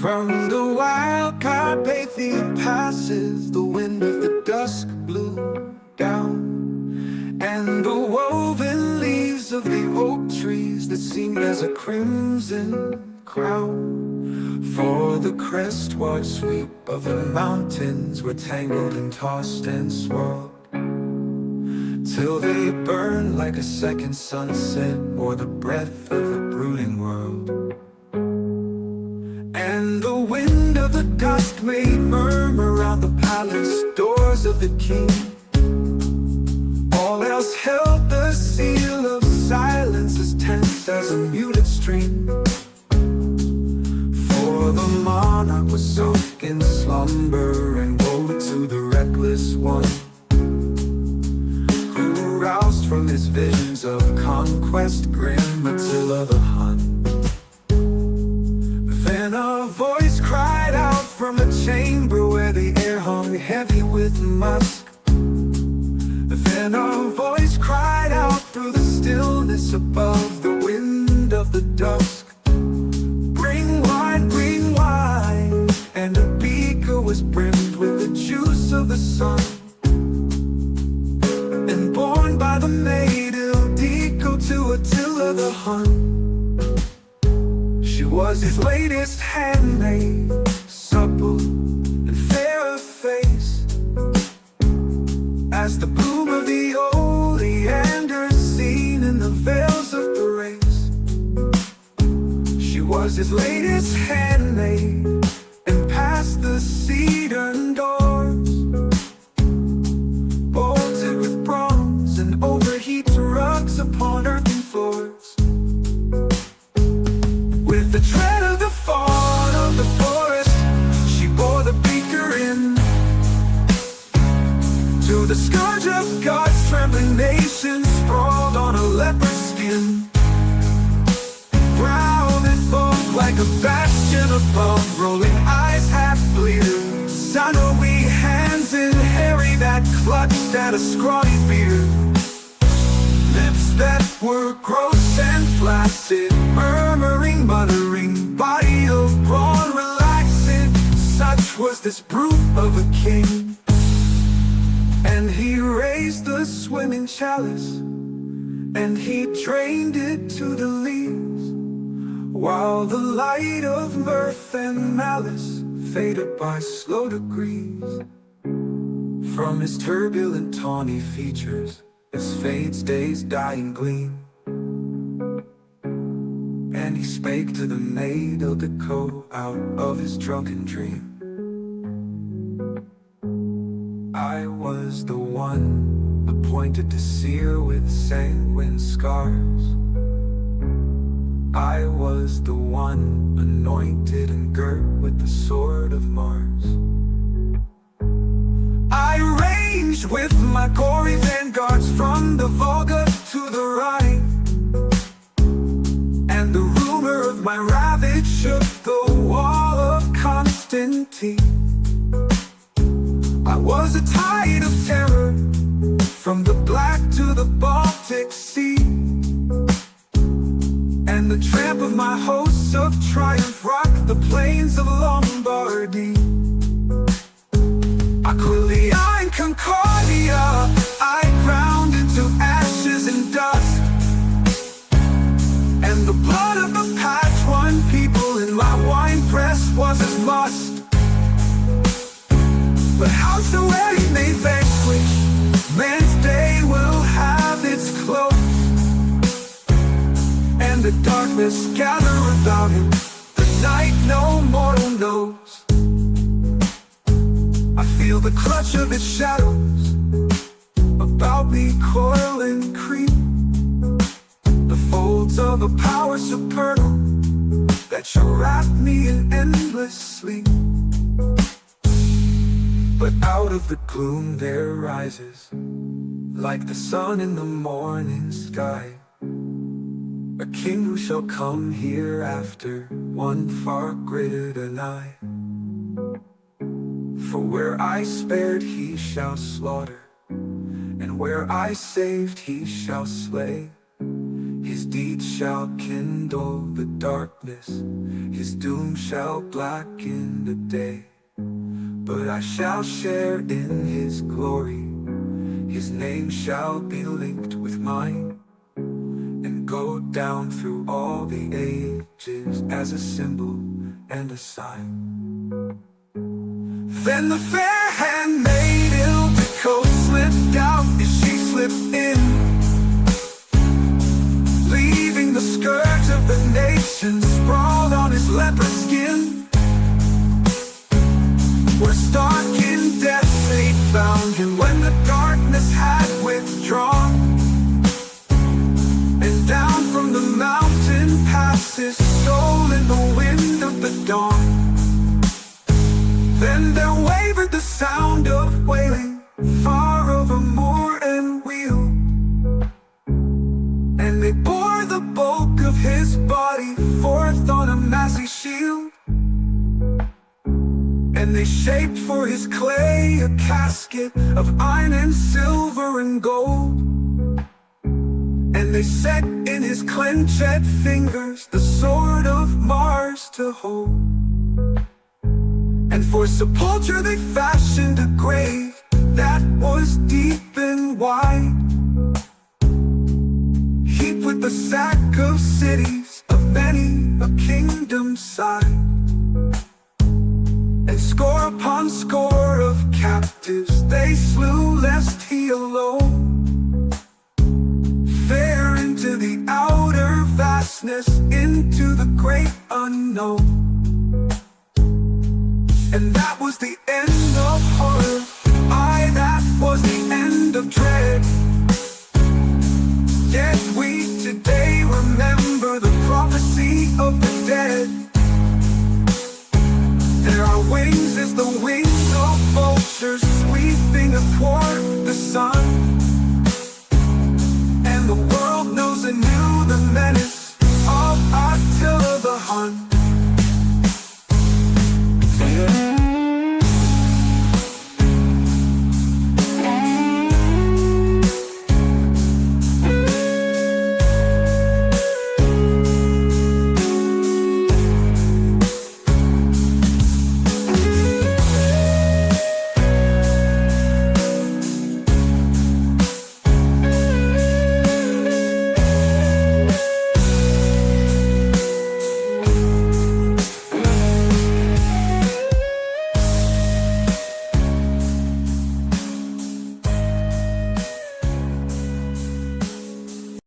From the wild Carpathian passes, the wind of the dusk blew down, and the woven leaves of the oak trees that seemed as a crimson crown. For the crestward sweep of the mountains were tangled and tossed and swirled, till they burned like a second sunset, or the breath of a brooding world. And the wind of the dusk made murmur round the palace doors of the king. All else held the seal of silence, as tense as a muted stream. For the monarch was sunk in slumber, and woe to the reckless one who, roused from his visions of conquest, grim Attila the Hun. Then a voice cried out from a chamber where the air hung heavy with musk. Then a voice cried out through the stillness above the wind of the dusk. Bring wine, and a beaker was brimmed with the juice of the sun. And borne by the maid Ildiko to Attila the Hun. She was his latest handmaid, supple and fair of face as the bloom of the oleander seen in the veils of the race. She was his latest handmaid, and past the cedar doors, bolted with bronze and overheaped rugs upon earthen floors. With the tread of the fawn of the forest, she bore the beaker in to the scourge of God's trembling nation, sprawled on a leopard skin. Brow that foamed like a bastion above, rolling eyes half bleeding, sinewy hands in hairy that clutched at a scrawny beard. Lips that were gross and flaccid, murmuring, muttering, body of brawn relaxing. Such was this brute of a king. And he raised the swimming chalice, and he drained it to the leaves, while the light of mirth and malice faded by slow degrees from his turbulent tawny features, as fades day's dying gleam. And he spake to the maid Ildiko out of his drunken dream. I was the one appointed to sear with sanguine scars. I was the one anointed and girt with the sword of Mars. I ranged with my gory vanguards from the Volga to the Rhine, and the rumor of my ravage shook the wall of Constantine. I was a tide of terror from the Black to the Baltic Sea, and the tramp of my hosts of triumph rocked the plains of Lombardy. Aquileia and Concordia I ground into ashes and dust, and the blood of the Patron people in my winepress was as must. But howsoever he may vanquish, man's day will have its close, and the darkness gather about him, the night no mortal knows. I feel the clutch of its shadows about me coil and creep, the folds of a power supernal that shall wrap me in endless sleep. But out of the gloom there rises, like the sun in the morning sky, a king who shall come hereafter, one far greater than I. For where I spared he shall slaughter, and where I saved he shall slay. His His deeds shall kindle the darkness, his doom shall blacken the day. But I shall share in his glory, his name shall be linked with mine, and go down through all the ages as a symbol and a sign. Then the fair handmaid Ildiko slipped out as she slipped in, leaving the scourge of the nation sprawled on his leopard skin. Where stark in death they found him when the darkness had withdrawn, and down from the mountain passed his soul in the wind of the dawn. Then there wavered the sound of wailing far over moor and wheel, and they bore the bulk of his body forth on a massy shield. And they shaped for his clay a casket of iron and silver and gold, and they set in his clenched fingers the sword of Mars to hold. And for sepulture they fashioned a grave that was deep and wide, heaped with the sack of cities of many a kingdom's side. And score upon score of captives they slew, lest he alone fare into the outer vastness, into the great unknown. And that was the end of horror, aye, that was the end of dread. Yet we today remember the prophecy of the dead. There are wings as the wings of vultures sweeping athwart the sun,